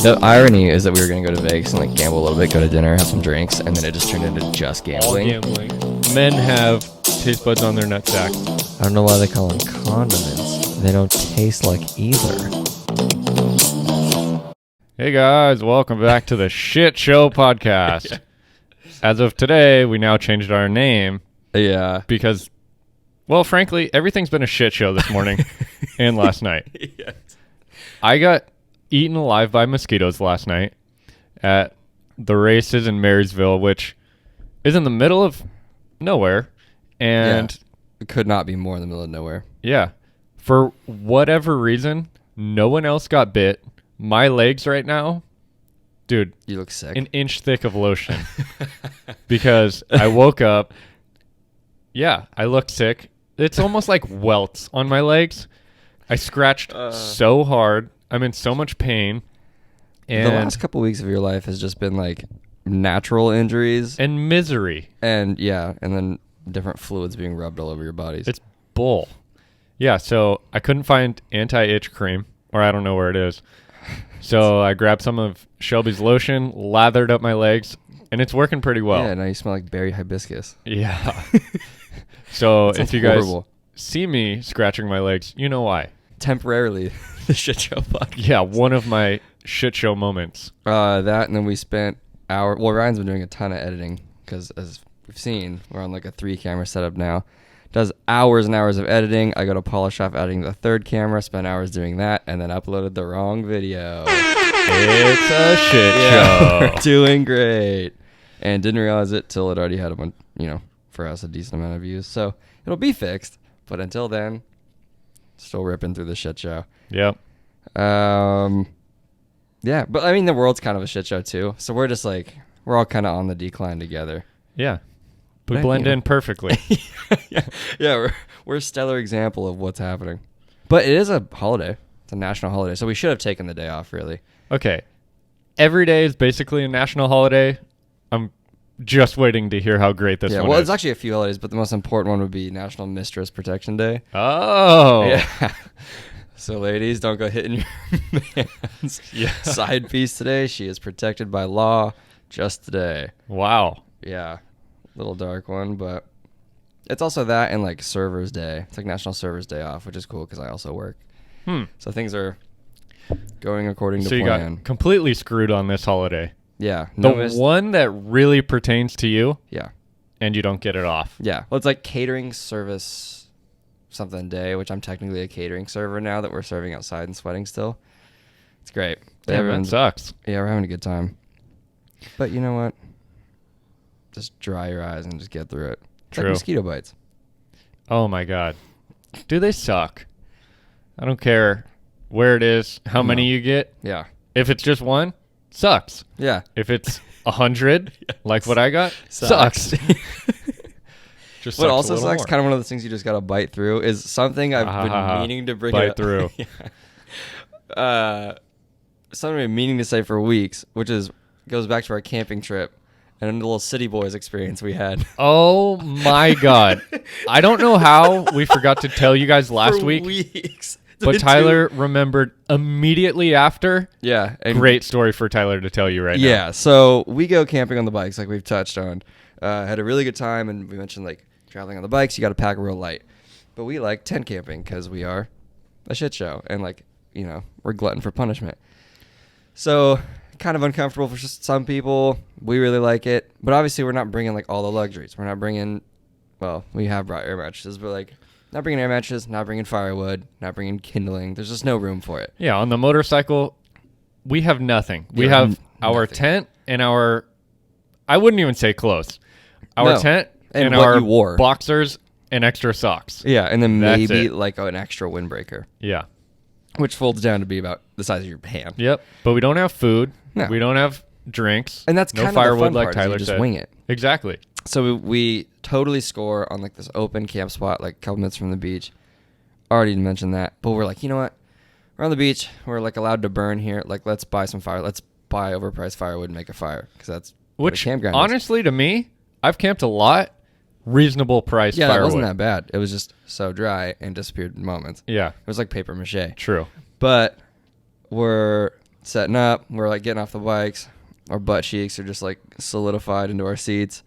The irony is that we were going to go to Vegas and like gamble a little bit, go to dinner, have some drinks, and then it just turned into just gambling. All gambling. Men have taste buds on their nutsack. I don't know why they call them condiments. They don't taste like either. Hey guys, welcome back to the Shit Show podcast. As of today, we now changed our name. Yeah. Because, well, frankly, everything's been a shit show this morning and last night. Yes. I got eaten alive by mosquitoes last night at the races in Marysville, which is in the middle of nowhere. And it could not be more in the middle of nowhere. Yeah. For whatever reason, no one else got bit. My legs right now, dude, you look sick. An inch thick of lotion. Because I woke up. Yeah, I look sick. It's almost like welts on my legs. I scratched so hard. I'm in so much pain. And the last couple weeks of your life has just been like natural injuries. And misery. And yeah, and then different fluids being rubbed all over your bodies. It's bull. Yeah, so I couldn't find anti-itch cream, or I don't know where it is. So I grabbed some of Shelby's lotion, lathered up my legs, and it's working pretty well. Yeah, now you smell like berry hibiscus. Yeah. So if you guys horrible. see me scratching my legs, you know why. Temporarily, the shit show podcast. Yeah, one of my shit show moments. That, and then we spent well, Ryan's been doing a ton of editing because, as we've seen, we're on like a 3-camera setup now. Does hours and hours of editing. I go to polish off editing the 3rd camera, spent hours doing that, and then uploaded the wrong video. It's a shit show. We're doing great. And didn't realize it till it already had for us, a decent amount of views. So it'll be fixed. But until then, still ripping through the shit show. Yep. Yeah, but I mean, the world's kind of a shit show too. So we're just like, we're all kind of on the decline together. Yeah. We blend in perfectly. Yeah, we're a stellar example of what's happening. But it is a holiday. It's a national holiday. So we should have taken the day off, really. Okay. Every day is basically a national holiday. I'm just waiting to hear how great this one is. Well, it's actually a few holidays, but the most important one would be National Mistress Protection Day. Oh. Yeah. So ladies, don't go hitting your man's side piece today. She is protected by law just today. Wow. Yeah. Little dark one, but it's also that and like Servers Day. It's like National Servers Day off, which is cool because I also work. So things are going according to plan. So you got completely screwed on this holiday. Yeah. The one that really pertains to you. Yeah. And you don't get it off. Yeah. Well, it's like catering service something day, which I'm technically a catering server now that we're serving outside and sweating still. It's great. Damn, that sucks. Yeah, we're having a good time. But you know what? Just dry your eyes and just get through it. It's True. like mosquito bites. Oh my God. Do they suck? I don't care where it is, how many you get. Yeah. If it's just one, sucks. Yeah. If it's 100, like what I got, sucks. Just what also sucks, more. kind of one of those things you just got to bite through, is something I've been meaning to bring bite through. Something I've been meaning to say for weeks, which goes back to our camping trip and a little City Boys experience we had. Oh my God. I don't know how we forgot to tell you guys last week. Weeks. But Tyler remembered immediately after. Yeah. Great story for Tyler to tell you right now. Yeah. So we go camping on the bikes like we've touched on. Had a really good time, and we mentioned like traveling on the bikes, you got to pack real light. But we like tent camping because we are a shit show and like, we're glutton for punishment. So kind of uncomfortable for some people. We really like it. But obviously we're not bringing like all the luxuries. We're not bringing, well, we have brought air mattresses, but like not bringing air mattresses, not bringing firewood, not bringing kindling. There's just no room for it. Yeah, on the motorcycle, we have nothing. We have our tent and I wouldn't even say clothes. Our tent and our boxers and extra socks. Yeah, and then maybe like an extra windbreaker. Yeah. Which folds down to be about the size of your hand. Yep. But we don't have food. No. We don't have drinks. And that's no kind firewood, of the fun like part, Tyler you just said. Wing it. Exactly. So we totally score on like this open camp spot, like a couple minutes from the beach. Already mentioned that. But we're like, you know what? We're on the beach. We're like allowed to burn here. Like, let's buy some fire. Let's buy overpriced firewood and make a fire. Because that's what a campground is. Honestly, to me, I've camped a lot. Reasonable price firewood. Yeah, it wasn't that bad. It was just so dry and disappeared in moments. Yeah. It was like paper mache. True. But we're setting up. We're like getting off the bikes. Our butt cheeks are just like solidified into our seats.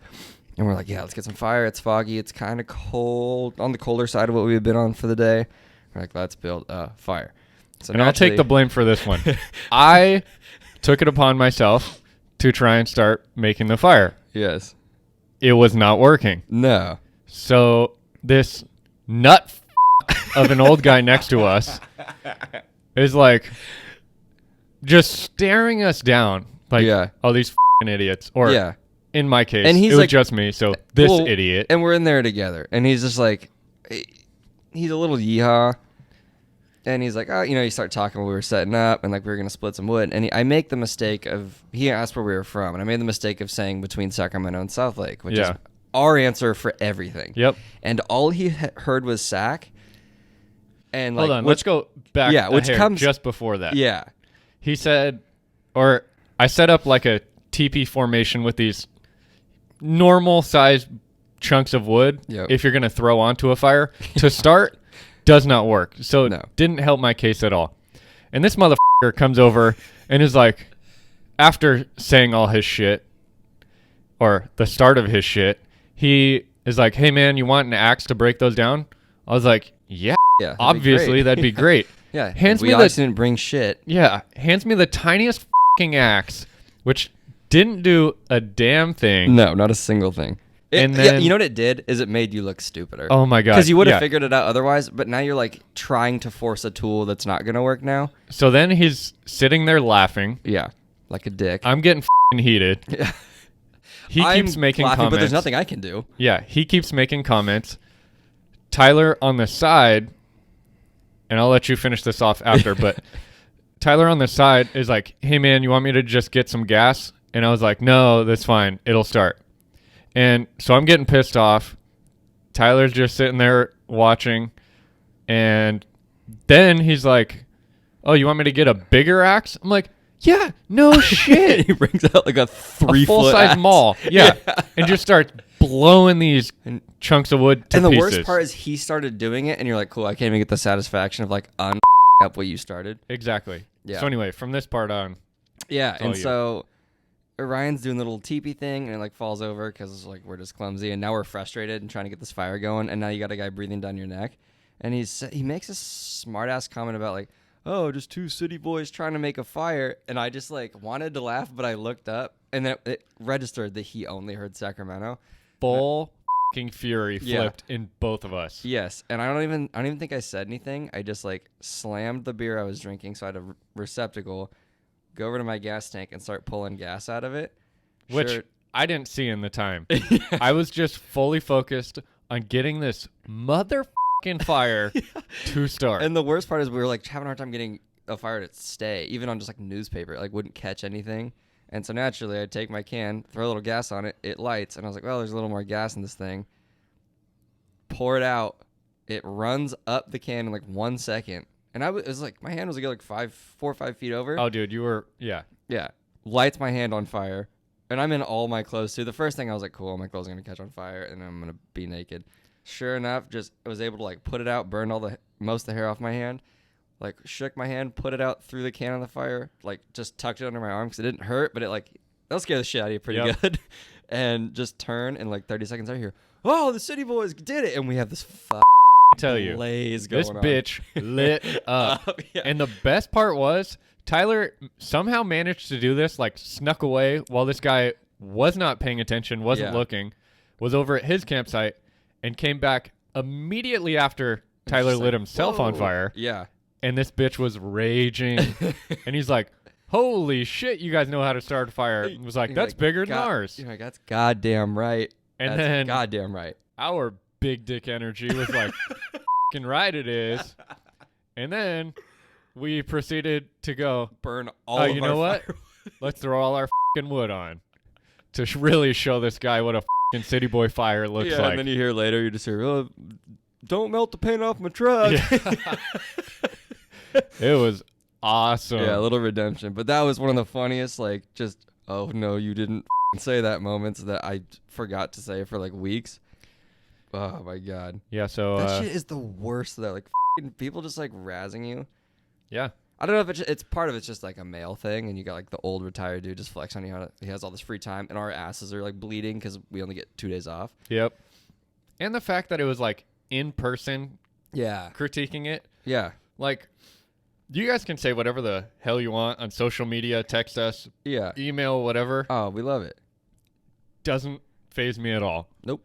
And we're like, yeah, let's get some fire. It's foggy. It's kind of cold, on the colder side of what we've been on for the day. We're like, let's build a fire. So and I'll take the blame for this one. I took it upon myself to try and start making the fire. Yes. It was not working. No. So this nut of an old guy next to us is like just staring us down. Like, oh, these idiots. Or in my case, and he's it was like, just me. So this idiot. And we're in there together. And he's just like, he's a little yeehaw. And he's like, oh, you start talking when we were setting up and like we were going to split some wood. And I make the mistake of, he asked where we were from. And I made the mistake of saying between Sacramento and South Lake, which is our answer for everything. Yep. And all he heard was Sac. And hold on, let's go back. Yeah, which comes just before that. Yeah. He said, or I set up like a teepee formation with these normal sized chunks of wood. Yep. If you're going to throw onto a fire to start. Does not work. So no. Didn't help my case at all. And this motherfucker comes over and is like, after saying all his shit, or the start of his shit, he is like, hey man, you want an axe to break those down? I was like, yeah obviously that'd be great. Yeah. Hands we me didn't bring shit. Yeah. Hands me the tiniest fucking axe, which didn't do a damn thing. No, not a single thing. And then, you know what it did is it made you look stupider. Oh my god! Because you would have figured it out otherwise, but now you're like trying to force a tool that's not gonna work now. So then he's sitting there laughing. Yeah, like a dick. I'm getting f***ing heated. Yeah. He keeps making comments, but there's nothing I can do. Yeah, he keeps making comments. Tyler on the side, and I'll let you finish this off after. But Tyler on the side is like, "Hey man, you want me to just get some gas?" And I was like, "No, that's fine. It'll start." And so I'm getting pissed off. Tyler's just sitting there watching. And then he's like, oh, you want me to get a bigger axe? I'm like, yeah, no shit. He brings out like a 3-foot full-size maul. Yeah. And just starts blowing these chunks of wood to pieces. And the worst part is he started doing it, and you're like, cool, I can't even get the satisfaction of like up what you started. Exactly. Yeah. So anyway, from this part on. Yeah, and so Ryan's doing the little teepee thing, and it like falls over because like we're just clumsy, and now we're frustrated and trying to get this fire going, and now you got a guy breathing down your neck, and he makes a smart ass comment about like, oh, just two city boys trying to make a fire, and I just like wanted to laugh, but I looked up, and then it registered that he only heard Sacramento. Full fucking fury flipped in both of us. Yes, and I don't even think I said anything. I just like slammed the beer I was drinking, so I had a receptacle. Go over to my gas tank and start pulling gas out of it. Which I didn't see in the time. I was just fully focused on getting this motherfucking fire to start. And the worst part is we were like having a hard time getting a fire to stay, even on just like newspaper. It like wouldn't catch anything. And so naturally I'd take my can, throw a little gas on it, it lights, and I was like, well, there's a little more gas in this thing. Pour it out. It runs up the can in like 1 second. And it was like, my hand was like 4 or 5 feet over. Oh, dude, you were, yeah. Lights my hand on fire. And I'm in all my clothes too. The first thing I was like, cool, my clothes are going to catch on fire and I'm going to be naked. Sure enough, I was able to like put it out, burn most of the hair off my hand. Like shook my hand, put it out through the can on the fire, like just tucked it under my arm because it didn't hurt, but that'll scare the shit out of you pretty good. And just turn, and like 30 seconds out here, oh, the city boys did it. And we have this tell you, blaze going on. This bitch lit up. And the best part was Tyler somehow managed to do this, like snuck away while this guy was not paying attention, wasn't looking, was over at his campsite, and came back immediately after Tyler lit himself on fire. Yeah. And this bitch was raging. And he's like, holy shit, you guys know how to start a fire. And was like, that's bigger than ours. You're like, that's goddamn right. And then goddamn right. Our big dick energy was like, fucking right it is. And then we proceeded to go burn all of you know what? Let's throw all our fucking wood on to really show this guy what a fucking city boy fire looks like. And then you hear later, you just hear, oh, don't melt the paint off my truck. Yeah. It was awesome. Yeah, a little redemption. But that was one of the funniest, like, just, oh no, you didn't say that moments that I forgot to say for like weeks. Oh my god. Yeah, so that shit is the worst though. Like people just like razzing you. Yeah. I don't know if it's part of it's just like a male thing, and you got like the old retired dude just flex on you how he has all this free time, and our asses are like bleeding because we only get 2 days off. Yep. And the fact that it was like in person Yeah. critiquing it. Yeah. Like, you guys can say whatever the hell you want on social media, text us, Yeah. email, whatever. Oh, we love it. Doesn't phase me at all. Nope.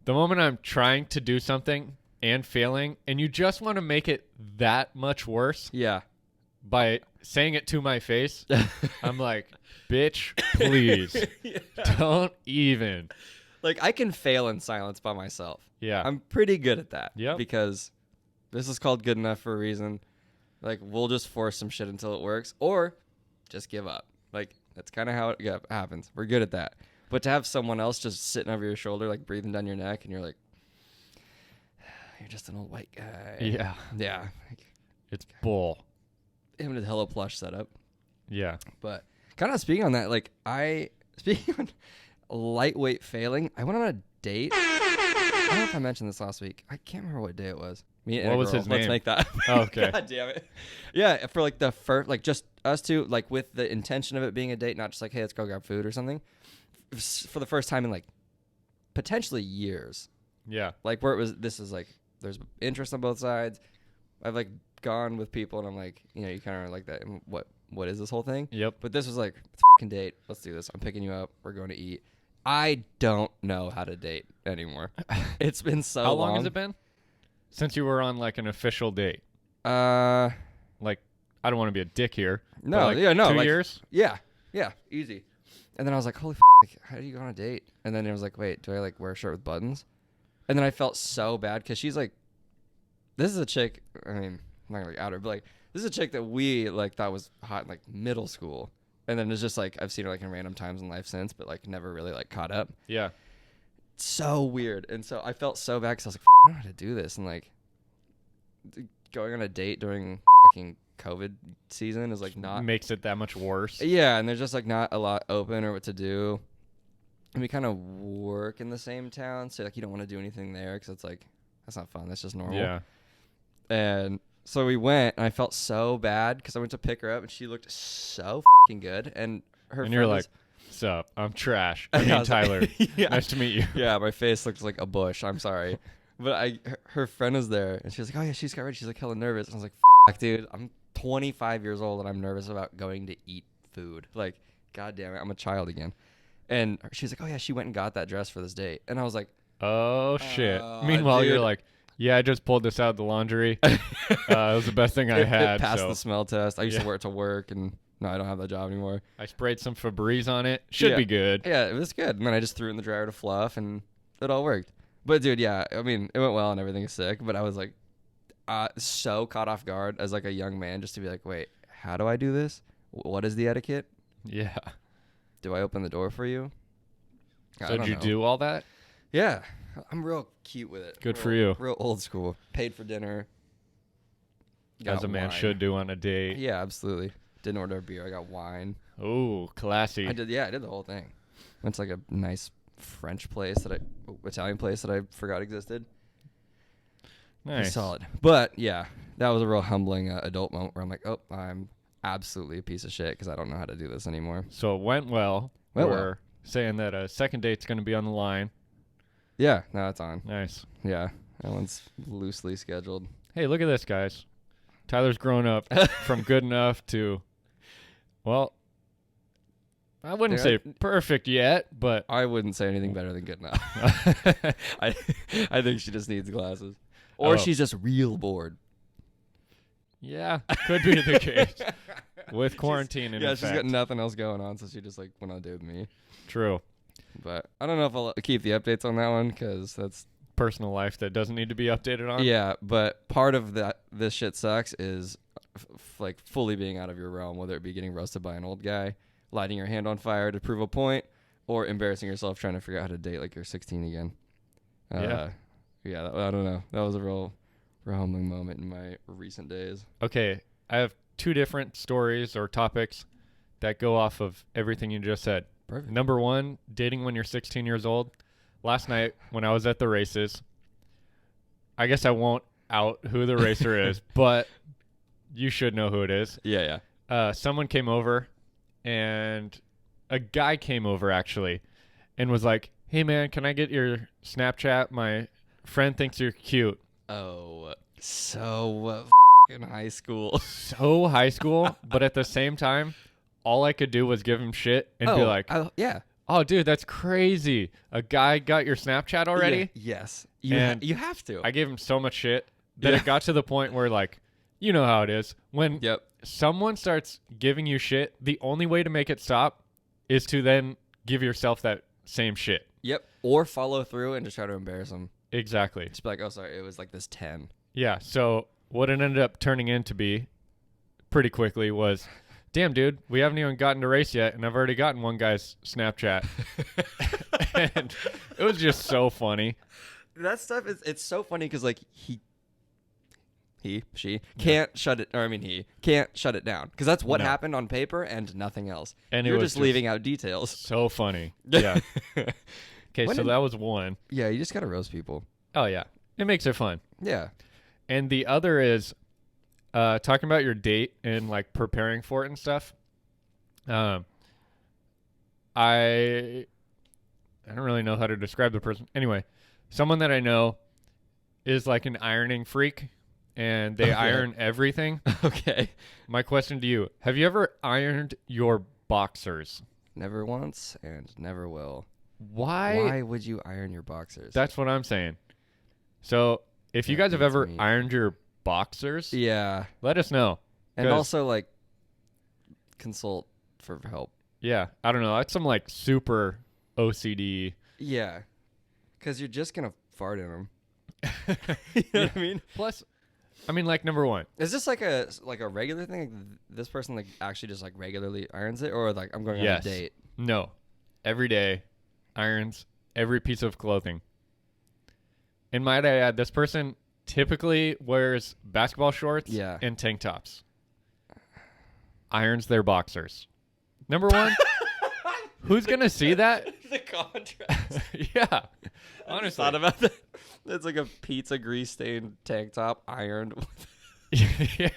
The moment I'm trying to do something and failing, and you just want to make it that much worse Yeah. by saying it to my face, I'm like, bitch, please. Don't even. Like, I can fail in silence by myself. Yeah. I'm pretty good at that. Yep. Because this is called good enough for a reason. Like, we'll just force some shit until it works, or just give up. Like, that's kind of how it happens. We're good at that. But to have someone else just sitting over your shoulder, like breathing down your neck, and you're like, you're just an old white guy. Yeah. Yeah. Like, It's bull. him with hella plush setup. Yeah. But kind of speaking on that, like, speaking on lightweight failing, I went on a date. I don't know if I mentioned this last week. I can't remember what day it was. Me and What a was girl. his Let's name? make that. Oh, okay. God damn it. Yeah, for like the first, like just us two, like with the intention of it being a date, not just like, hey, let's go grab food or something. For the first time in like potentially years. Yeah. Like where this is like, there's interest on both sides. I've like gone with people and I'm like, you know, you kind of like that. What is this whole thing? Yep. But this was like, it's a fucking date. Let's do this. I'm picking you up. We're going to eat. I don't know how to date anymore. It's been so How long. long has it been? Since you were on like an official date. Like, I don't want to be a dick here. No, but, like, yeah, no. 2 like, years? Yeah, easy. And then I was like, holy like, how do you go on a date? And then it was like, wait, do I like wear a shirt with buttons? And then I felt so bad because she's like, this is a chick, I mean, I'm not gonna like out her, but like, this is a chick that we like thought was hot in like middle school. And then it's just like, I've seen her like in random times in life since, but like never really like caught up. Yeah. It's so weird. And so I felt so bad because I was like, I don't know how to do this. And like, going on a date during fucking COVID season is like not Makes it that much worse. Yeah, and there's just like not a lot open or what to do. And we kind of work in the same town, so like you don't want to do anything there because it's like that's not fun. That's just normal. Yeah. And so we went, and I felt so bad because I went to pick her up, and she looked so fucking good. And her And you're friend like, was- sup, I'm trash. I I mean, was like- Tyler. Yeah. Nice to meet you. yeah, my face looks like a bush. I'm sorry, but her friend was there, and she was like, oh yeah, she's got ready. She's like hella nervous. And I was like, fuck, dude, I'm 25 years old and I'm nervous about going to eat food. Like, god damn it, I'm a child again. And she's like, oh yeah, she went and got that dress for this date. And I was like, Oh, shit. Meanwhile, dude. you're like, yeah, I just pulled this out of the laundry. It was the best thing I had. It passed so the smell test. I used to Yeah. wear it to work, and no, I don't have that job anymore. I sprayed some Febreze on it. Should Yeah. be good. Yeah, it was good. And then I just threw it in the dryer to fluff, and it all worked. But dude, yeah, I mean, it went well and everything is sick. But I was like, so caught off guard as like a young man, just to be like, wait, how do I do this? What is the etiquette? Yeah. Do I open the door for you? I So don't did you know. do all that? Yeah, I'm real cute with it. Good Real- for you. Real old school. Paid for dinner. As Got a man wine. should do on a date. Yeah, absolutely. Didn't order a beer. I got wine. Oh, classy. I did. Yeah, I did the whole thing. Went to like a nice French place Italian place that I forgot existed. Nice. Solid. But yeah, that was a real humbling adult moment where I'm like, oh, I'm absolutely a piece of shit because I don't know how to do this anymore. So it went well. Went We're well. saying that a second date's going to be on the line. Yeah, now it's on. Nice. Yeah, that one's loosely scheduled. Hey, look at this, guys. Tyler's grown up from good enough to, well, I wouldn't Yeah. say perfect yet, but I wouldn't say anything better than good enough. I think she just needs glasses. Or Oh. she's just real bored. yeah, could be the case. With quarantine, and Yeah, in she's got fact. nothing else going on, so she just like went on a date with me. True. But I don't know if I'll keep the updates on that one because that's Personal life that doesn't need to be updated on. yeah. But part of that this shit sucks is like fully being out of your realm, whether it be getting roasted by an old guy, lighting your hand on fire to prove a point, or embarrassing yourself trying to figure out how to date like you're 16 again. Yeah. I don't know. That was a real humbling moment in my recent days. Okay, I have two different stories or topics that go off of everything you just said. Perfect. Number one, dating when you're 16 years old. Last night when I was at the races, I guess I won't out who the racer is, but You should know who it is. Yeah. Someone came over, and a guy came over actually, and was like, "Hey man, can I get your Snapchat? My friend thinks you're cute." Oh, so in high school. So high school, but at the same time, all I could do was give him shit and be like, yeah. "Oh, dude, that's crazy. A guy got your Snapchat already?" Yes. And You have to. I gave him so much shit that it got to the point where, like, you know how it is. When someone starts giving you shit, the only way to make it stop is to then give yourself that same shit. Yep. Or follow through and just try to embarrass them. Exactly. Just be like, oh, sorry, it was like this 10. Yeah. So what it ended up turning into be pretty quickly was, damn, dude, we haven't even gotten to race yet, and I've already gotten one guy's Snapchat. And it was just so funny. That stuff it's so funny because like she can't shut it, or I mean he can't shut it down because that's what happened on paper and nothing else. And you're it was just leaving out details. So funny. Yeah. Okay, so that was one. Yeah, you just gotta roast people. Oh yeah, it makes it fun. Yeah. And the other is talking about your date and like preparing for it and stuff. I don't really know how to describe the person. Anyway, someone that I know is like an ironing freak, and they iron everything. Okay. My question to you, have you ever ironed your boxers? Never once and never will. Why would you iron your boxers? That's what I'm saying. So if you guys have ever ironed your boxers, let us know. And also like consult for help. Yeah, I don't know. That's some like super OCD. Yeah, because you're just gonna fart in them. You know what I mean? Plus, I mean, like, number one, is this like a regular thing? Like, this person like actually just like regularly irons it, or like I'm going on a date? No, every day, irons every piece of clothing. And might I add, this person typically wears basketball shorts and tank tops. Irons their boxers. Number one, who's gonna see that? The contrast. Yeah, honestly, thought about that. It's like a pizza grease stained tank top ironed. Yeah,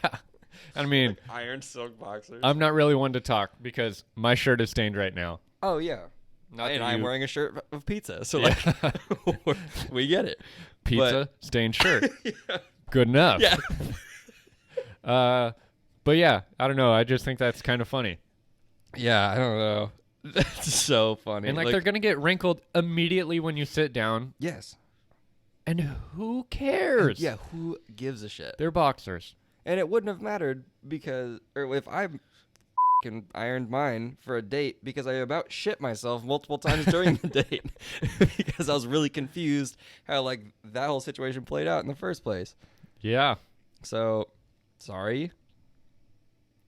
I mean, like ironed silk boxers. I'm not really one to talk because my shirt is stained right now. Oh yeah, and I'm wearing a shirt of pizza, so like we get it. Pizza stained shirt. Good enough. Yeah. But yeah, I don't know. I just think that's kind of funny. Yeah, I don't know. That's so funny. And like they're gonna get wrinkled immediately when you sit down. Yes. And who cares? Yeah, who gives a shit? They're boxers. And it wouldn't have mattered because, or if I ironed mine for a date because I about shit myself multiple times during the date because I was really confused how like that whole situation played out in the first place. Yeah. So, sorry.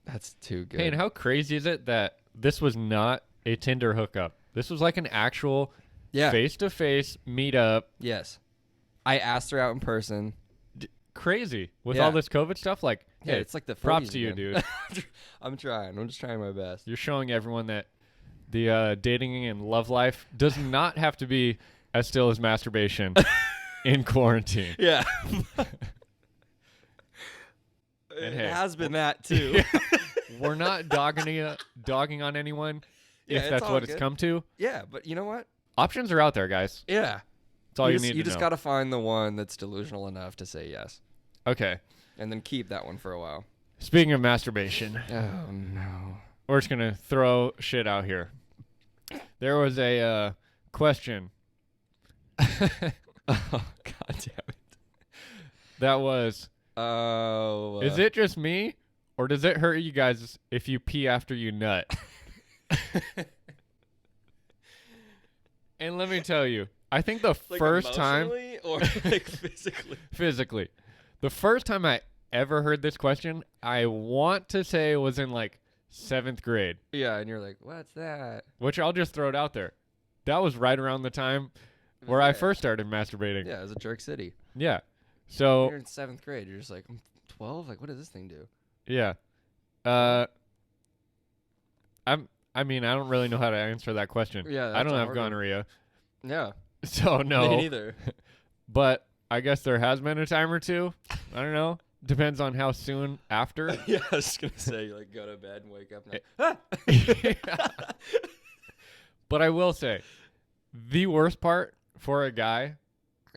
That's too good. Hey, and how crazy is it that this was not a Tinder hookup? This was like an actual face-to-face meetup. Yes. I asked her out in person. Crazy. With all this COVID stuff, like, hey, it's like the props to you, again. dude. I'm trying. I'm just trying my best. You're showing everyone that the dating and love life does not have to be as still as masturbation in quarantine. Yeah. And it has been that too. We're not dogging on anyone if that's what it's come to. Yeah, but you know what? Options are out there, guys. Yeah. That's all you need to know. You just got to find the one that's delusional enough to say yes. Okay. And then keep that one for a while. Speaking of masturbation. Oh, no. We're just going to throw shit out here. There was a question. Oh, God damn it. That was... is it just me, or does it hurt you guys if you pee after you nut? And let me tell you, I think the like first time, or like physically, the first time I ever heard this question, I want to say was in like 7th grade. Yeah, and you're like, what's that? Which I'll just throw it out there. That was right around the time where I first started masturbating. Yeah, it was a jerk city. Yeah. So you're in 7th grade. You're just like, I'm 12. Like, what does this thing do? Yeah. I mean, I don't really know how to answer that question. Yeah, I don't have one. gonorrhea. Yeah. So no. Me neither. But I guess there has been a time or two. I don't know. depends on how soon after. Yeah, I was gonna say, you like go to bed and wake up. And But I will say, the worst part for a guy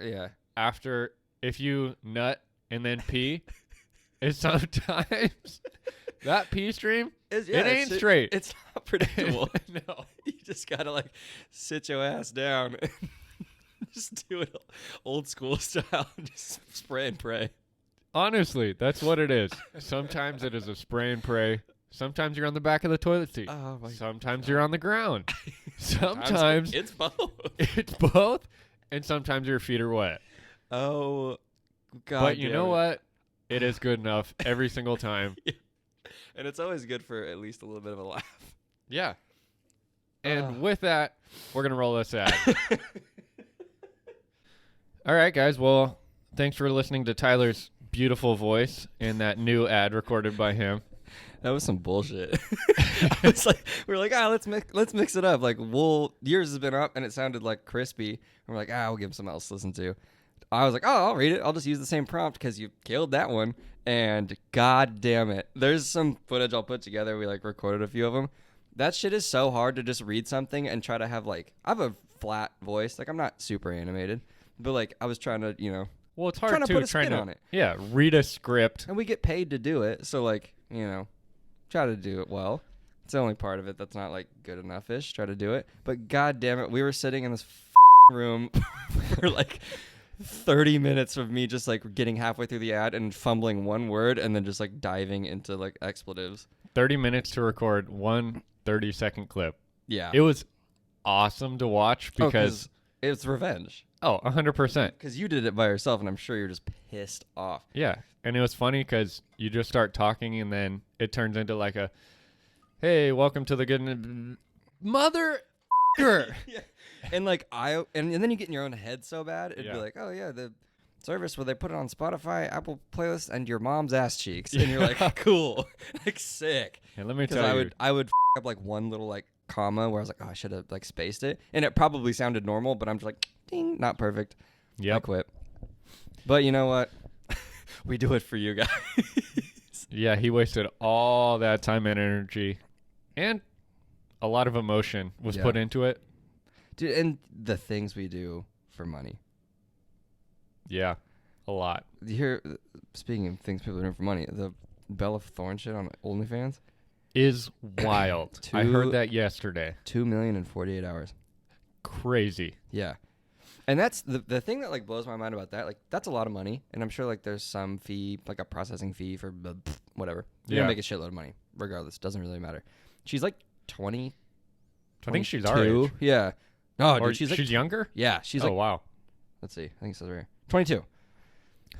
yeah, after if you nut and then pee is sometimes that pee stream it ain't straight. It's not predictable. No. You just gotta like sit your ass down and just do it old school style. Just spray and pray. Honestly, that's what it is. Sometimes it is a spray and pray. Sometimes you're on the back of the toilet seat. Oh my Sometimes you're on the ground. Sometimes it's both. it's both, and sometimes your feet are wet. Oh God! But you know what? It is good enough every single time. Yeah. And it's always good for at least a little bit of a laugh. Yeah. And with that, we're gonna roll this ad. All right, guys. Well, thanks for listening to Tyler's beautiful voice and that new ad recorded by him. That was some bullshit. I was like, we were like, let's mix it up. Like, yours has been up and it sounded like crispy. And we're like, we'll give him something else to listen to. I was like, I'll read it. I'll just use the same prompt because you killed that one. And God damn it, there's some footage I'll put together. We like recorded a few of them. That shit is so hard to just read something and try to have like, I have a flat voice. Like I'm not super animated, but like I was trying to, Well, it's hard trying to too, put a spin on it. Yeah, read a script. And we get paid to do it. So like, try to do it well. It's the only part of it that's not like good enough-ish. Try to do it. But God damn it, we were sitting in this room for like 30 minutes of me just like getting halfway through the ad and fumbling one word and then just like diving into like expletives. 30 minutes to record one 30-second clip. Yeah. It was awesome to watch because it's revenge. 100%. Because you did it by yourself and I'm sure you're just pissed off. Yeah. And it was funny because you just start talking and then it turns into like a, hey, welcome to the good mother. Yeah. And like and then you get in your own head so bad. It'd be like, oh yeah, the service where they put it on Spotify, Apple playlist, and your mom's ass cheeks. And you're like, cool. Like sick. And let me tell you. I would up like one little like comma where I was like, I should have like spaced it. And it probably sounded normal, but I'm just like, ding, not perfect. Yep. I quit. But you know what? We do it for you guys. Yeah, he wasted all that time and energy and a lot of emotion was put into it. Dude, and the things we do for money. Yeah, a lot. Speaking of things people are doing for money, the Bella Thorne shit on OnlyFans is wild. I heard that yesterday. 2 million in 48 hours. Crazy. Yeah. And that's the thing that like blows my mind about that. Like that's a lot of money, and I'm sure like there's some fee, like a processing fee for whatever. You're gonna make a shitload of money, regardless. Doesn't really matter. She's like 20. I think she's our age. Yeah. No, or dude, she's like younger. Yeah, she's oh wow. Let's see. I think it says right here. 22.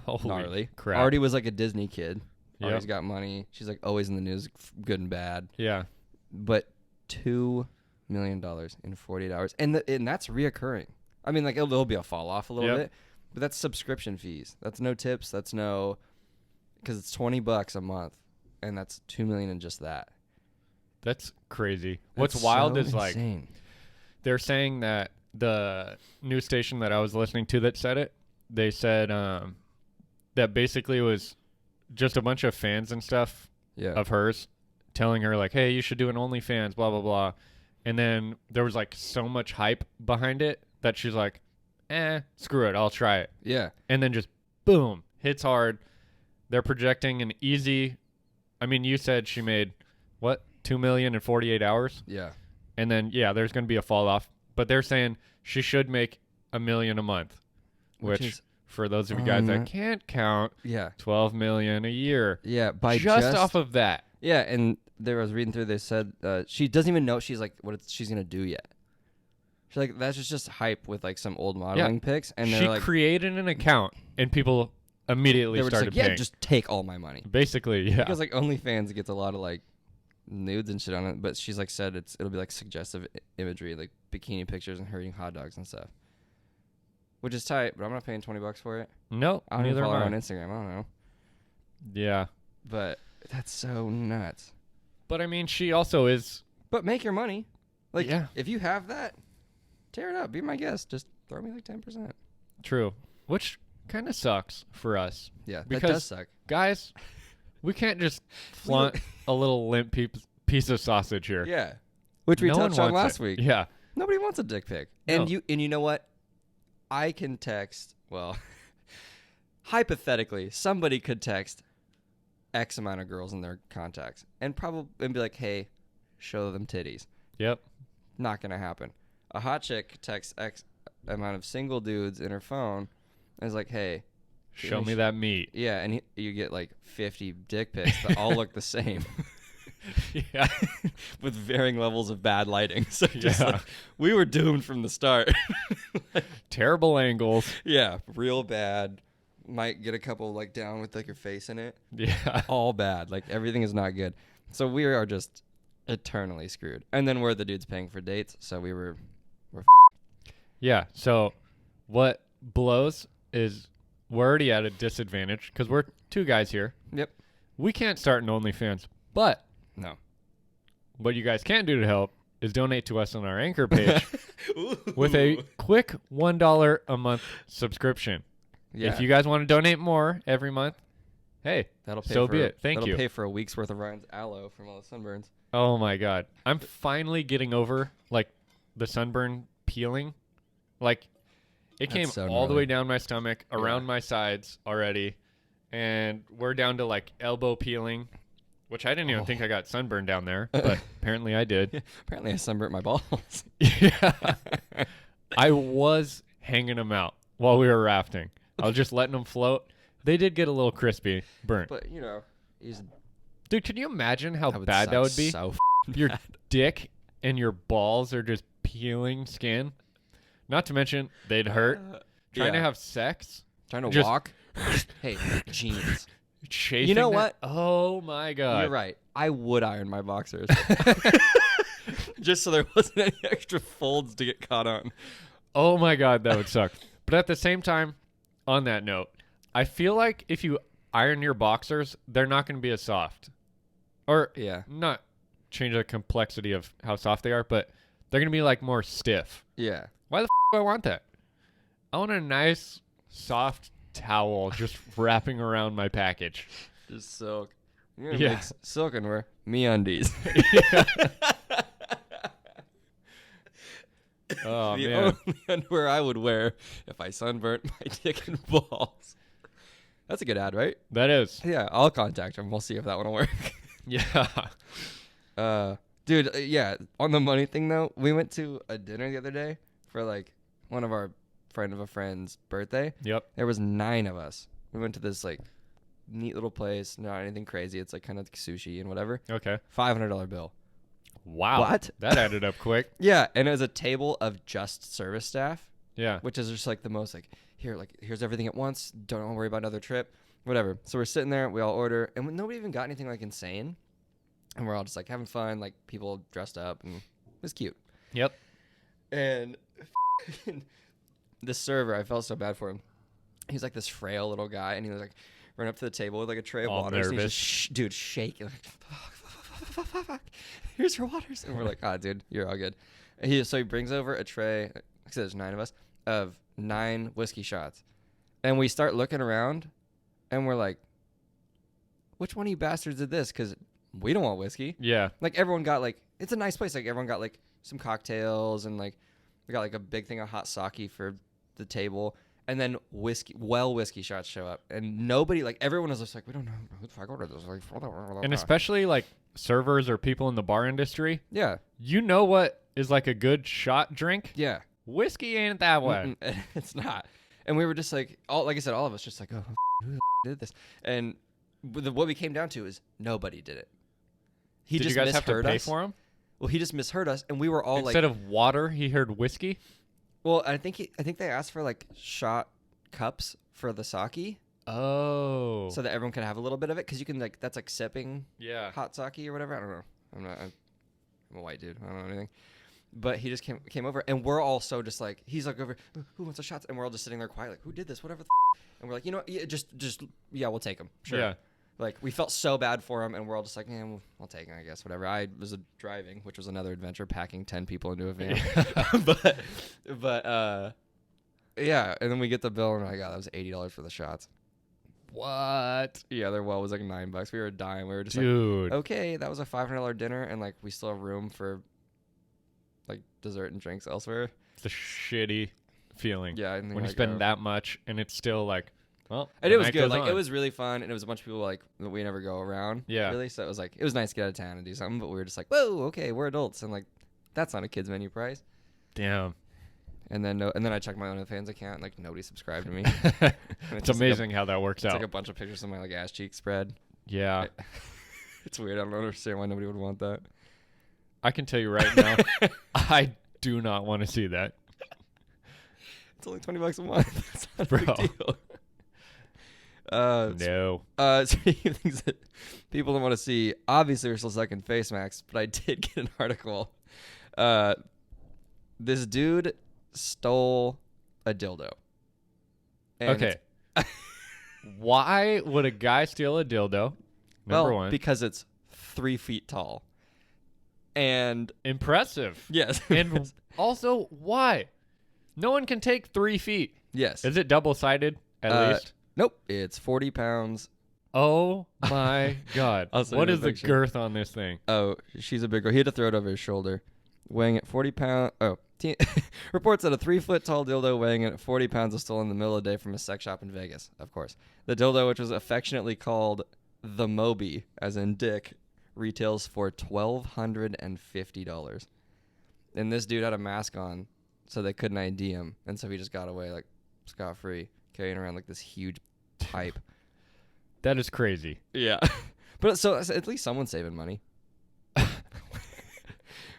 Holy gnarly crap. Already was like a Disney kid. Yep. Always got money. She's like always in the news, good and bad. Yeah. But $2 million in 48 hours, and that's reoccurring. I mean, like it'll be a fall off a little bit, but that's subscription fees. That's no tips. That's no, because it's $20 a month, and that's 2 million in just that. That's crazy. What's wild is insane. like they're saying that the news station that I was listening to that said it, they said that basically it was just a bunch of fans and stuff of hers telling her like, hey, you should do an OnlyFans, blah, blah, blah. And then there was like so much hype behind it that she's like, screw it, I'll try it. Yeah. And then just boom, hits hard. They're projecting an easy, I mean, you said she made, what, 2 million in 48 hours? Yeah. And then, there's going to be a fall off. But they're saying she should make $1 million a month, which is, for those of you guys that can't count, 12 million a year. Yeah, by just off of that. Yeah, and there I was reading through. They said she doesn't even know she's like she's gonna do yet. She's like that's just hype with like some old modeling pics, and she like, created an account, and people immediately started paying. Yeah, just take all my money. Basically, yeah. Because like OnlyFans gets a lot of like nudes and shit on it, but she's like said it'll be like suggestive imagery, like bikini pictures and her eating hot dogs and stuff. Which is tight, but I'm not paying $20 for it. No, I don't even follow her on Instagram. I don't know. Yeah. But that's so nuts. But I mean, she also is. But make your money. Like, if you have that, tear it up. Be my guest. Just throw me like 10%. True. Which kind of sucks for us. Yeah, because that does suck. guys, we can't just flaunt a little limp piece of sausage here. Yeah, which we No one touched on wants last it. week. Yeah. Nobody wants a dick pic. No. And you know what? I can text. Well, hypothetically, somebody could text X amount of girls in their contacts and be like, "Hey, show them titties." Yep. Not gonna happen. A hot chick texts X amount of single dudes in her phone and is like, "Hey, Show me that meat. Yeah, and you get like 50 dick pics that all look the same. Yeah. With varying levels of bad lighting. So just Yeah. like, we were doomed from the start. Terrible angles. Yeah, real bad. Might get a couple like down with like your face in it. Yeah. All bad. Like everything is not good. So we are just eternally screwed. And then we're the dudes paying for dates. So we're Yeah. So what blows is we're already at a disadvantage because we're two guys here. Yep. We can't start an OnlyFans, but No. what you guys can do to help is donate to us on our Anchor page with a quick $1 a month subscription. Yeah. If you guys want to donate more every month, hey, That'll pay so for be it. Thank that'll you. pay for a week's worth of Ryan's aloe from all the sunburns. Oh my God. I'm finally getting over like the sunburn peeling. Like it That's came so all the gnarly. way down my stomach, around Yeah. my sides already. And we're down to like elbow peeling, which I didn't even think I got sunburned down there, but apparently I did. Apparently I sunburnt my balls. Yeah. I was hanging them out while we were rafting. I was just letting them float. They did get a little crispy, burnt. But, you know, he's Dude, can you imagine how that bad that would be? So Your bad. dick and your balls are just peeling skin. Not to mention, they'd hurt. Trying to yeah. have sex. Trying to just- walk. Hey, jeans. Chafing You know that- what? Oh my God. You're right. I would iron my boxers. Just so there wasn't any extra folds to get caught on. Oh my God, that would suck. But at the same time, on that note, I feel like if you iron your boxers, they're not going to be as soft. Or Yeah. not change the complexity of how soft they are, but they're going to be like more stiff. Yeah. Why the do I want that? I want a nice, soft towel just wrapping around my package. Just silk. You're Yeah. make silkenwear. MeUndies. Oh, The man. only underwear I would wear if I sunburnt my dick and balls. That's a good ad, right? That is. Yeah, I'll contact him. We'll see if that one will work. Yeah. Dude, yeah. On the money thing though, we went to a dinner the other day for like one of our friend of a friend's birthday. Yep. There was 9 of us. We went to this like neat little place. Not anything crazy. It's like kind of like sushi and whatever. Okay. $500 bill. Wow. What? That added up quick. Yeah, and it was a table of just service staff, Yeah. which is just like the most like here's everything at once. Don't worry about another trip, whatever. So we're sitting there, we all order, and nobody even got anything like insane, and we're all just like having fun, like people dressed up, and it was cute. Yep. And the server, I felt so bad for him. He's like this frail little guy, and he was like running up to the table with like a tray of All waters. And he's nervous. just dude, shaking. Like, fuck. Here's your waters. And we're like, dude, you're all good. And so he brings over a tray, like I said, there's 9 of us, of 9 whiskey shots. And we start looking around, and we're like, which one of you bastards did this? Because we don't want whiskey. Yeah. Like everyone got like, it's a nice place. Like everyone got like some cocktails, and like we got like a big thing of hot sake for the table. And then whiskey shots show up, and nobody, like everyone was just like, we don't know who the fuck ordered this. Like, And especially like servers or people in the bar industry, yeah, you know what is like a good shot drink? yeah, Whiskey ain't that way. it's not. And we were just like, like I said, all of us just like, oh, who the did this? And what we came down to is nobody did it. He Did just you guys have to misheard pay us. for him? Well, he just misheard us, and we were all Instead like, of water, he heard whiskey? well, I think they asked for like shot cups for the sake, Oh. so that everyone could have a little bit of it, because you can like that's like sipping yeah. hot sake or whatever. I don't know. I'm a white dude. I don't know anything. But he just came over, and we're all so just like, he's like over, who wants the shots? And we're all just sitting there quiet, like, who did this? Whatever. And we're like, you know, yeah, just yeah, we'll take him. Sure. Yeah. Like we felt so bad for him, and we're all just like, yeah, we'll take him, I guess. Whatever. I was driving, which was another adventure, packing 10 people into a van. but Yeah, and then we get the bill, and I got that was $80 for the shots. What? Yeah, their well was like $9. We were dying. We were just Dude. like, okay, that was a $500 dinner, and like we still have room for like dessert and drinks elsewhere. It's a shitty feeling. Yeah, and then when you like, spend that much and it's still like, well, and the it was night good. goes Like on. it was really fun, and it was a bunch of people like that we never go around. Yeah. Really. So it was nice to get out of town and do something. But we were just like, whoa, okay, we're adults, and like that's not a kid's menu price. Damn. And then I checked my OnlyFans account, and like nobody subscribed to me. It's amazing how that works It's out. like a bunch of pictures of my like ass cheek spread. Yeah. It's weird. I don't understand why nobody would want that. I can tell you right now, I do not want to see that. It's only $20 a month. It's not a Bro. big deal. No. Speaking of things that people don't want to see, obviously we're still stuck in face masks, but I did get an article. This dude stole a dildo. And Okay. Why would a guy steal a dildo? Number one. because it's 3 feet tall. And Impressive. yes. And also, why? No one can take 3 feet. yes. Is it double-sided, at least? Nope. It's 40 pounds. Oh, my God. I'll send What you is the the picture. girth on this thing? Oh, she's a big girl. He had to throw it over his shoulder. Weighing at 40 pounds. Oh, reports that a 3-foot tall dildo weighing at 40 pounds was stolen in the middle of the day from a sex shop in Vegas, of course. The dildo, which was affectionately called the Moby, as in dick, retails for $1,250. And this dude had a mask on, so they couldn't ID him. And so he just got away, like, scot-free, carrying around, like, this huge pipe. That is crazy. Yeah. But so at least someone's saving money.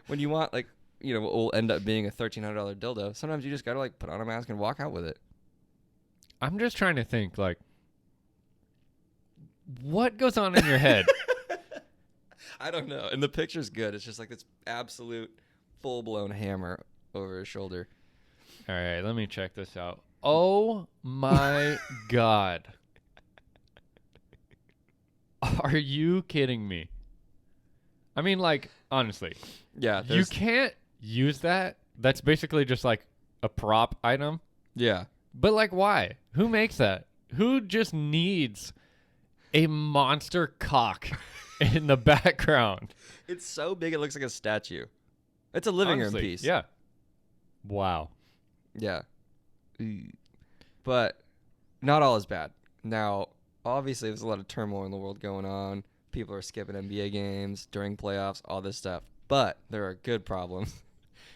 When you want, like, you know, what will end up being a $1,300 dildo, sometimes you just gotta, like, put on a mask and walk out with it. I'm just trying to think, like, what goes on in your head? I don't know. And the picture's good. It's just like this absolute full-blown hammer over his shoulder. All right, let me check this out. Oh, my God. Are you kidding me? I mean, like, honestly, Yeah. you can't use that. That's basically just like a prop item. Yeah. But, like, why? Who makes that? Who just needs a monster cock in the background? It's so big it looks like a statue. It's a living Honestly, room piece. Yeah. Wow. Yeah. But not all is bad. Now, obviously, there's a lot of turmoil in the world going on. People are skipping NBA games during playoffs, all this stuff. But there are good problems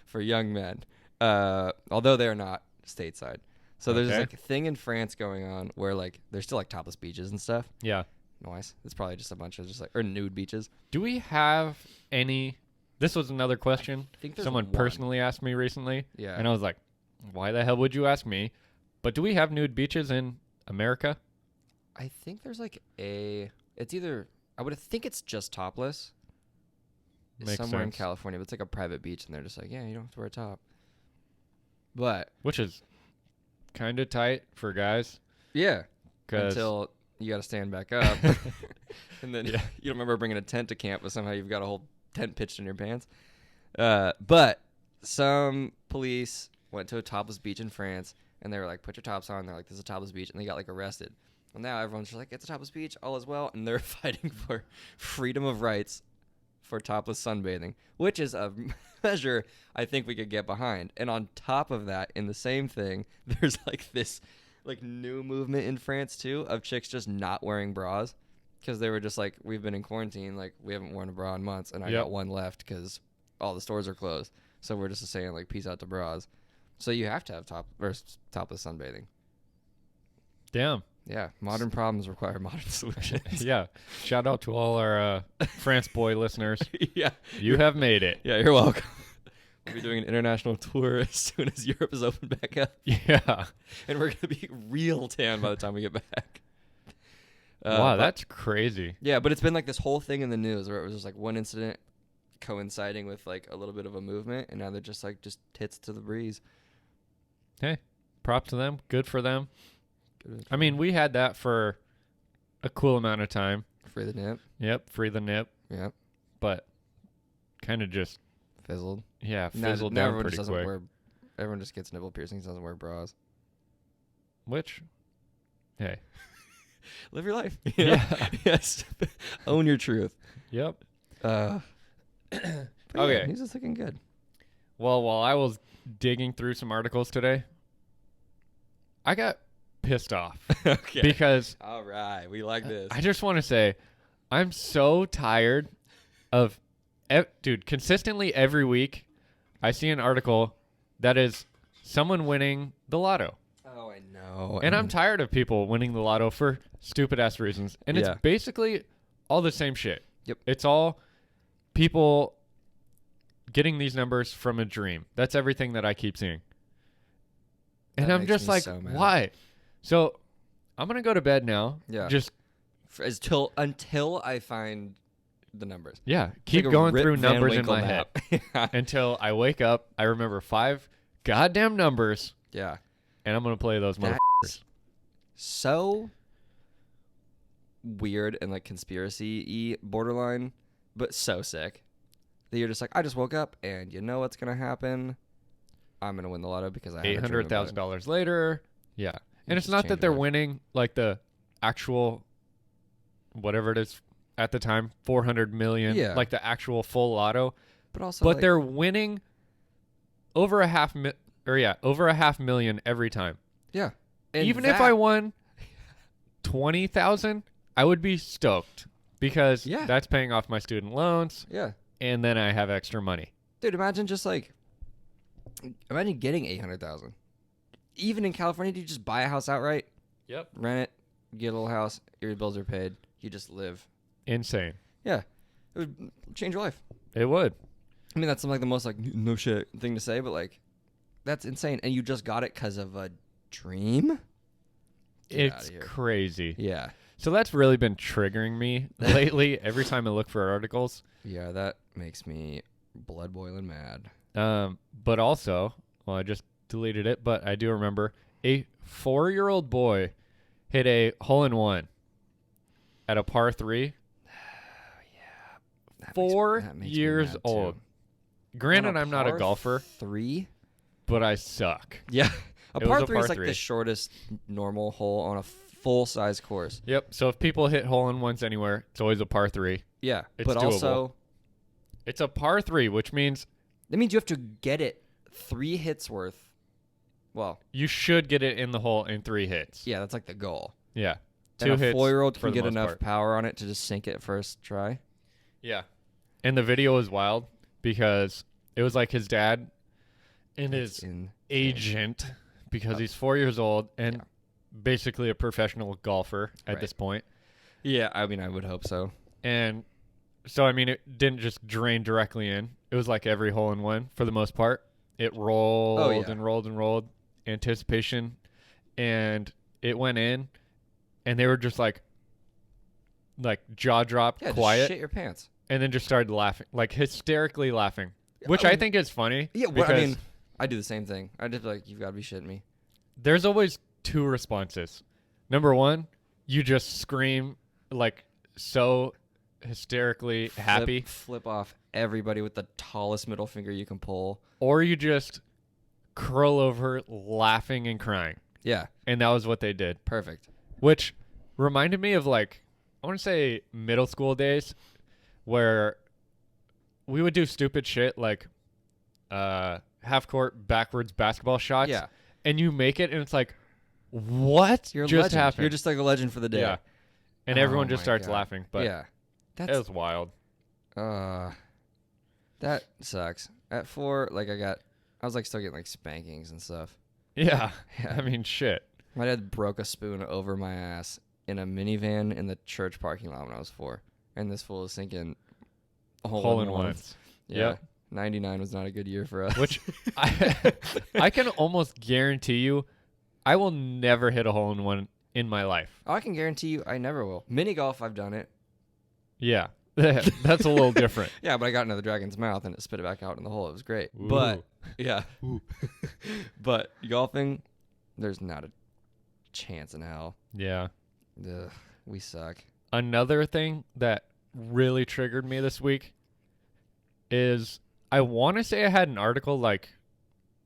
for young men, although they're not stateside. So there's this, Okay. like, a thing in France going on where, like, there's still, like, topless beaches and stuff. Yeah. Nice. It's probably just a bunch of just, like, or nude beaches. Do we have any? This was another question I think there's someone one. personally asked me recently. Yeah. And I was like, why the hell would you ask me? But do we have nude beaches in America? I think there's, like, it's either, I would think it's just topless. It's Makes somewhere in sense. California, but it's like a private beach, and they're just like, yeah, you don't have to wear a top. But Which is kind of tight for guys. yeah, 'Cause- until you got to stand back up, and then Yeah. you don't remember bringing a tent to camp, but somehow you've got a whole tent pitched in your pants. But some police went to a topless beach in France, and they were like, "Put your tops on." They're like, "This is a topless beach," and they got like arrested. Well, now everyone's just like, "It's a topless beach, all is well," and they're fighting for freedom of rights for topless sunbathing, which is a measure I think we could get behind. And on top of that, in the same thing, there's like this like new movement in France too of chicks just not wearing bras because they were just like, we've been in quarantine, like we haven't worn a bra in months, and I Yep. got one left because all the stores are closed. So we're just saying like, peace out to bras. So you have to have topless sunbathing. Damn. Yeah, modern problems require modern solutions. Yeah. Shout out to all our France boy listeners. Yeah. You have made it. Yeah, you're welcome. We'll be doing an international tour as soon as Europe is open back up. Yeah. And we're going to be real tan by the time we get back. Wow, but- that's crazy. Yeah, but it's been like this whole thing in the news where it was just like one incident coinciding with like a little bit of a movement, and now they're just like just tits to the breeze. Hey, props to them. Good for them. Good. I mean, we had that for a cool amount of time. Free the nip. Yep, free the nip, Yep. but kind of just, Fizzled. yeah, Now fizzled everyone down just pretty doesn't quick. wear. Everyone just gets nipple piercings, doesn't wear bras. Which, hey. Live your life. Yeah. Yes. Own your truth. Yep. But Okay. Yeah, he's just looking good. Well, while I was digging through some articles today, I got pissed off. Okay. Because All right. We like this. I just want to say, I'm so tired of, dude, consistently every week, I see an article that is someone winning the lotto. Oh, I know. And I'm tired of people winning the lotto for stupid ass reasons. And Yeah. it's basically all the same shit. Yep. It's all people getting these numbers from a dream. That's everything that I keep seeing. And That I'm makes just me like, so mad. why? So I'm going to go to bed now. Yeah. Just, Until I find the numbers. yeah, It's keep like a going Rip through Van numbers in Winkle my map. head until I wake up. I remember 5 goddamn numbers, Yeah. and I'm going to play those That motherfuckers. So weird and like conspiracy-y borderline, but so sick that you're just like, I just woke up and you know what's gonna happen? I'm gonna win the lotto because I had a dream about it. $800,000 later. Yeah. And it's just not change that they're your life. winning like the actual, whatever it is at the time, 400 million, Yeah. like the actual full lotto, But also, but like, they're winning over a over a half million every time. yeah. And Even if I won 20,000, I would be stoked because Yeah. that's paying off my student loans yeah, and then I have extra money. dude, imagine getting 800,000. Even in California, do you just buy a house outright, Yep. rent it, get a little house, your bills are paid, you just live? Insane. Yeah, it would change your life. It would. I mean, that's like the most like no shit thing to say, but like that's insane. And you just got it because of a dream? Get outta It's here. crazy. Yeah. So that's really been triggering me lately every time I look for articles. Yeah, that makes me blood boiling mad. But also, well, I just deleted it, but I do remember a 4-year-old boy hit a hole-in-one at a par 3. That 4 makes me years mad, too. old. Granted, On I'm not a par golfer, 3? but I suck. Yeah. A It was par a 3 is par like three. the shortest normal hole on a full-size course. Yep. So if people hit hole-in-ones anywhere, it's always a par 3. Yeah, It's but doable. also It's a par 3, which means that means you have to get it 3 hits worth. Well, you should get it in the hole in 3 hits. yeah, that's like the goal. Yeah. And 2 a hits 4-year-old for can the get most enough part. power on it to just sink it first try. Yeah. And the video is wild because it was like his dad and his insane. agent, because he's 4 years old and basically a professional golfer at Right. this point. Yeah, I mean, I would hope so. And so, I mean, it didn't just drain directly in. It was like every hole in one for the most part. It rolled Oh, yeah. and rolled and rolled. Anticipation. And it went in. And they were just like jaw dropped, Yeah, quiet. just shit your pants. And then just started laughing, like hysterically laughing, which I think is funny. Yeah, well, I because mean, I do the same thing. I just be like, you've got to be shitting me. there's always 2 responses. Number 1, you just scream like so hysterically happy, Flip off everybody with the tallest middle finger you can pull. or you just curl over laughing and crying. Yeah, And that was what they did, perfect. which reminded me of I want to say middle school days where we would do stupid shit like half court backwards basketball shots. Yeah. And you make it and it's like, what You're a just legend. happened? You're just like a legend for the day. Yeah. And Oh everyone just my starts God. laughing. But yeah, it was wild. That sucks. At 4, I was like still getting like spankings and stuff. Yeah. Yeah. I mean, shit. My dad broke a spoon over my ass in a minivan in the church parking lot when I was 4, and this fool was sinking Hole in ones. Yeah, Yep. 99 was not a good year for us. Which I can almost guarantee you I will never hit a hole in one in my life. I can guarantee you I never will. Mini golf, I've done it. Yeah. That's a little different. Yeah, but I got into the dragon's mouth and it spit it back out in the hole. It was great. Ooh. But yeah, but golfing, there's not a chance in hell. Yeah. Ugh, we suck. Another thing that really triggered me this week is I want to say I had an article I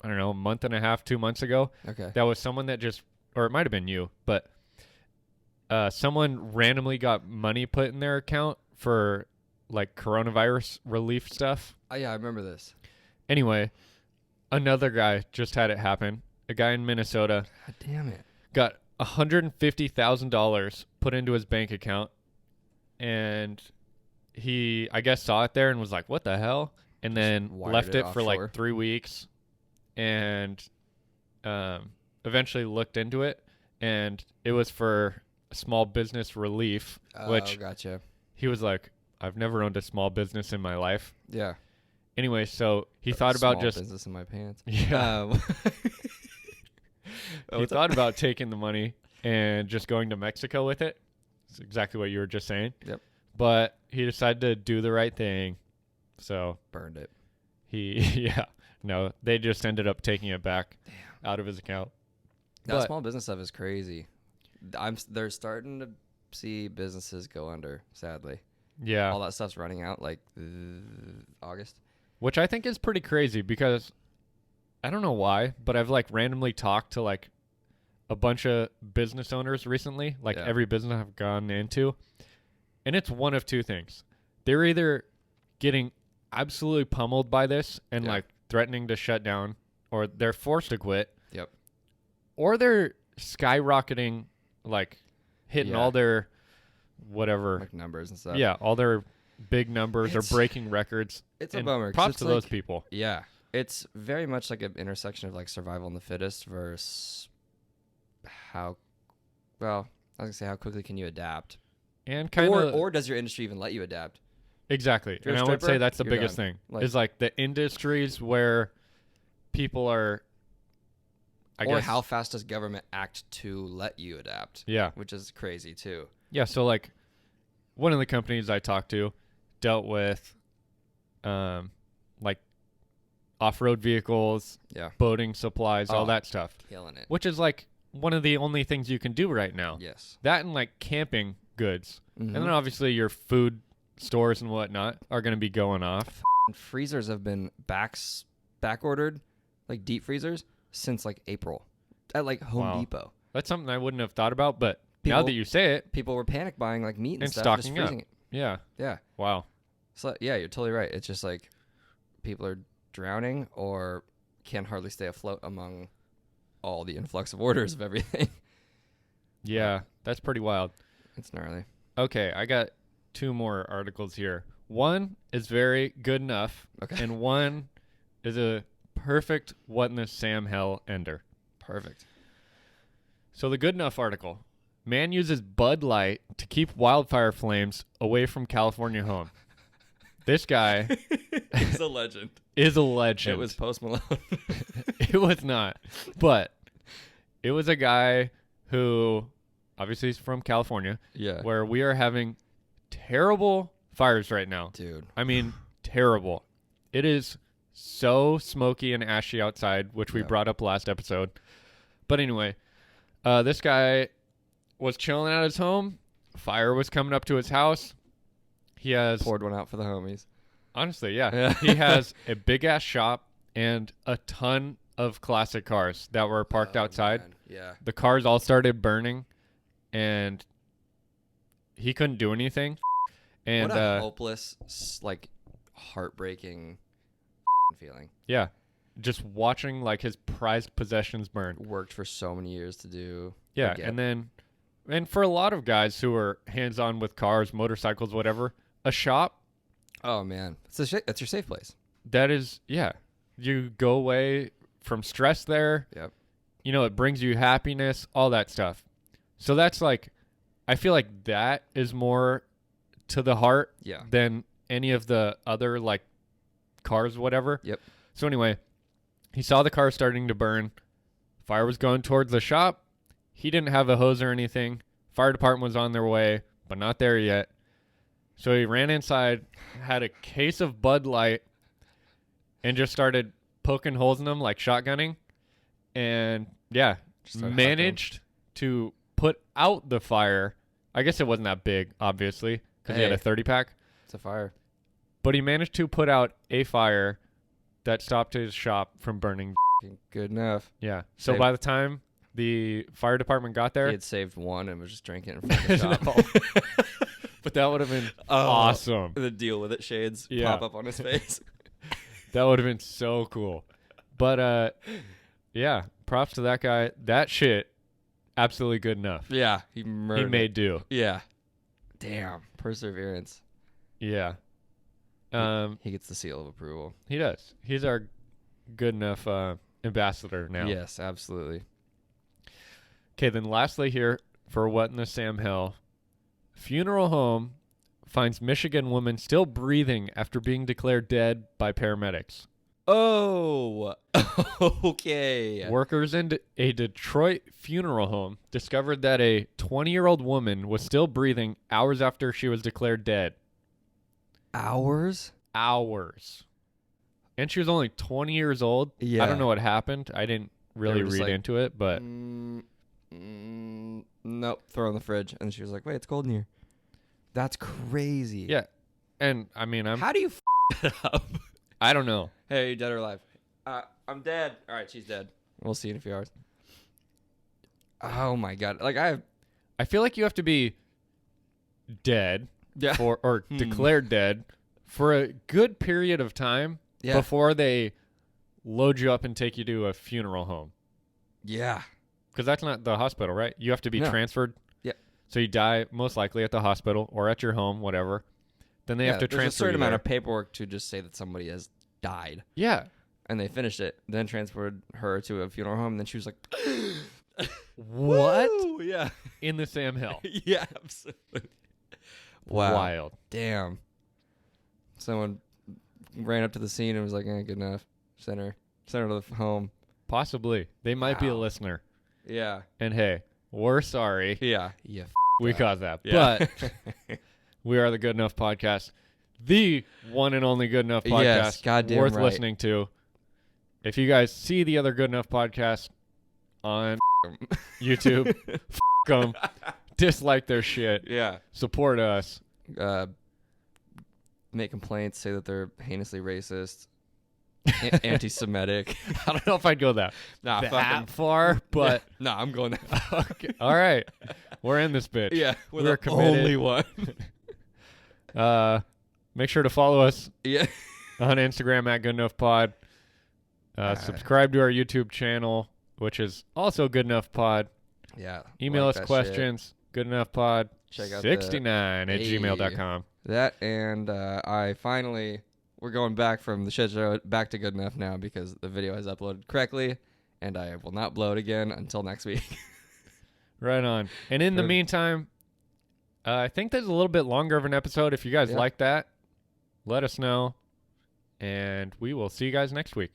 don't know, a month and a half, 2 months ago. Okay. That was someone that just or it might have been you, but someone randomly got money put in their account for like coronavirus relief stuff. Oh yeah, I remember this. Anyway, another guy just had it happen. A guy in Minnesota God damn it. got $150,000 put into his bank account, and he, I guess, saw it there and was like, what the hell? And then wired left it it for offshore. like 3 weeks, and eventually looked into it, and it was for small business relief, which gotcha. he was like, I've never owned a small business in my life. Yeah. Anyway, so he thought about Small just business in my pants. yeah. He What's thought about taking the money and just going to Mexico with it. That's exactly what you were just saying. Yep. But he decided to do the right thing. So Burned it. yeah, no, they just ended up taking it back out of his account. That But- small business stuff is crazy. They're starting to see businesses go under, sadly. Yeah. All that stuff's running out like August. Which I think is pretty crazy because I don't know why, but I've like randomly talked to like a bunch of business owners recently, like Yeah. every business I've gone into. And it's one of two things. They're either getting absolutely pummeled by this and Yeah. like threatening to shut down, or they're forced to quit, Yep. or they're skyrocketing, like hitting Yeah. all their whatever. Like numbers and stuff. Yeah, all their big numbers It's- are breaking records. it's a And bummer, 'cause Props it's to those like- people. Yeah. It's very much like an intersection of like survival in the fittest versus how, well, I was gonna say how quickly can you adapt, And kind of or does your industry even let you adapt? exactly. you're And a I would say stripper, that's the you're biggest done. thing. Is like the industries where people are I Or guess how fast does government act to let you adapt? Yeah. Which is crazy too. Yeah, so like one of the companies I talked to dealt with like off-road vehicles, Yeah. boating supplies, all Oh. that stuff. Killing it. Which is like one of the only things you can do right now. Yes. That and like camping goods. Mhm. And then obviously your food stores and whatnot are going to be going off. Freezers have been back ordered, like deep freezers, since like April at like Home Wow. Depot. That's something I wouldn't have thought about, but now People- that you say it, People were panic buying like meat and, and stuff, just stocking up. freezing it. Yeah. Yeah. Wow. So yeah, you're totally right. It's just like people are drowning or can hardly stay afloat among all the influx of orders of everything. Yeah, that's pretty wild. It's gnarly. Okay, I got two more articles here. One is very good enough, Okay. and one is a perfect what in the Sam hell ender. Perfect. So the good enough article. Man uses Bud Light to keep wildfire flames away from California home. This guy He's a legend. is a legend. It was Post Malone. It was not. But it was a guy who obviously is from California. Yeah. Where we are having terrible fires right now. Dude. I mean, terrible. It is so smoky and ashy outside, which we Yeah. brought up last episode. But anyway, this guy was chilling at his home. Fire was coming up to his house. He has Poured one out for the homies. honestly, yeah. Yeah. He has a big ass shop and a ton of classic cars that were parked Oh, outside. man. Yeah. The cars all started burning, and he couldn't do anything. And what a hopeless, like, heartbreaking feeling. yeah, just watching like his prized possessions burn. Worked for so many years to do. Yeah, Like, and for a lot of guys who are hands-on with cars, motorcycles, whatever, a shop oh man, it's your safe place. that is, yeah, you go away from stress there. Yep. You know, it brings you happiness, all that stuff. So that's like, I feel like that is more to the heart Yeah. than any of the other like cars, whatever. Yep. So anyway, he saw the car starting to burn. Fire was going towards the shop. He didn't have a hose or anything. Fire department was on their way, but not there yet. So he ran inside, had a case of Bud Light, and just started poking holes in them like shotgunning. And yeah, Just started managed to put out the fire. I guess it wasn't that big, obviously, because he had Hey. a 30 pack. It's a fire. But he managed to put out a fire that stopped his shop from burning. Good enough. Yeah. So Hey. by the time the fire department got there. He had saved one and was just drinking it in front of the shop. But that would have been awesome. The deal with it shades pop up on his face. That would have been so cool. But yeah, props to that guy. That shit, absolutely good enough. Yeah, he murdered. He made do. Yeah. Damn, perseverance. Yeah. He gets the seal of approval. He does. He's our good enough ambassador now. Yes, absolutely. Okay, then lastly here for What in the Sam Hell, funeral home finds Michigan woman still breathing after being declared dead by paramedics. Oh, okay. Workers in a Detroit funeral home discovered that a 20-year-old woman was still breathing hours after she was declared dead. Hours? Hours. And she was only 20 years old. Yeah. I don't know what happened. I didn't really read into it, but... nope, throw it in the fridge. And she was like, wait, it's cold in here. That's crazy. Yeah. And, I mean, How do you it up? I don't know. Hey, are you dead or alive? I'm dead. All right, she's dead. We'll see in a few hours. Oh, my God. Like, I feel like you have to be dead or declared dead for a good period of time before they load you up and take you to a funeral home. Yeah. Because that's not the hospital, right? You have to be transferred. Yeah. So you die most likely at the hospital or at your home, whatever. Then they have to transfer There's a certain you amount there. of paperwork to just say that somebody has died. Yeah. And they finished it, then transferred her to a funeral home, and then she was like, What? Woo! Yeah. In the Sam Hill. Yeah, absolutely. Wow. Wild. Damn. Someone ran up to the scene and was like, good enough. Send her to the home. Possibly. They might be a listener. Yeah. And hey, we're sorry. Yeah. Yeah. We caused that. Yeah. But we are the Good Enough Podcast. The one and only Good Enough Podcast. Yes, goddamn worth right. listening to. If you guys see the other Good Enough Podcast on YouTube, them. Dislike their shit. Yeah. Support us. Make complaints, say that they're heinously racist, anti-Semitic. I don't know if I'd go that far, but no, I'm going that far. okay. All right. We're in this bitch. Yeah, we're committed. Only one. Make sure to follow us on Instagram at Good Enough Pod. Subscribe to our YouTube channel, which is also Good Enough Pod. Yeah. Email us questions. Good Enough Pod. Check out 69 at gmail.com. That and we're going back from the shit show back to Good Enough now because the video has uploaded correctly, and I will not blow it again until next week. Right on. And in the meantime, I think there's a little bit longer of an episode. If you guys like that, let us know, and we will see you guys next week.